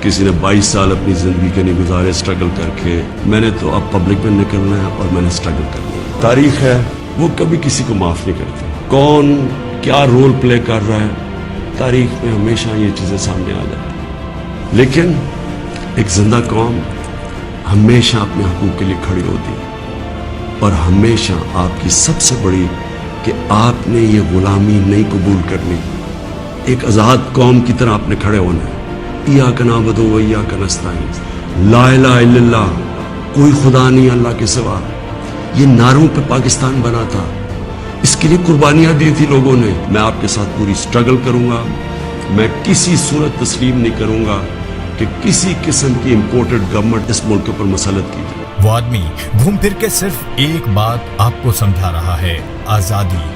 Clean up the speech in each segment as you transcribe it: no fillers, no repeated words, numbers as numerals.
किसी ने 22 साल अपनी ज़िंदगी के नहीं गुजारे स्ट्रगल करके। मैंने तो अब पब्लिक में निकलना है और मैंने स्ट्रगल करना है। तारीख है वो कभी किसी को माफ़ नहीं करती। कौन क्या रोल प्ले कर रहा है, तारीख में हमेशा ये चीज़ें सामने आ जाती। लेकिन एक जिंदा कौम हमेशा अपने हकूक़ के लिए खड़ी होती है और हमेशा आपकी सबसे बड़ी कि आपने ये गुलामी नहीं कबूल करनी। एक आज़ाद कौम की तरह आपने खड़े होना है। इय्याका नअबुदु व इय्याका नस्तईन, ला इलाहा इल्लल्लाह, कोई खुदा नहीं अल्लाह के सिवा। ये नारों पे पाकिस्तान बना था, इसके लिए कुर्बानियाँ दी थी लोगों ने। मैं आपके साथ पूरी स्ट्रगल करूँगा। मैं किसी सूरत तस्लीम नहीं करूँगा कि किसी किस्म की इम्पोर्टेड गवर्नमेंट इस मुल्क के ऊपर मसलत की जाए। वो आदमी घूम फिर के सिर्फ एक बात आपको समझा रहा है, आजादी।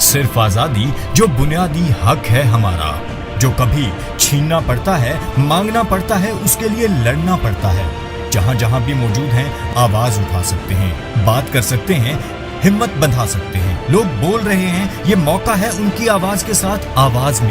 सिर्फ आजादी जो बुनियादी हक है हमारा, जो कभी छीनना पड़ता है, मांगना पड़ता है, उसके लिए लड़ना पड़ता है। जहां जहां भी मौजूद हैं आवाज उठा सकते हैं, बात कर सकते हैं, हिम्मत बंधा सकते हैं। लोग बोल रहे हैं, ये मौका है उनकी आवाज के साथ आवाज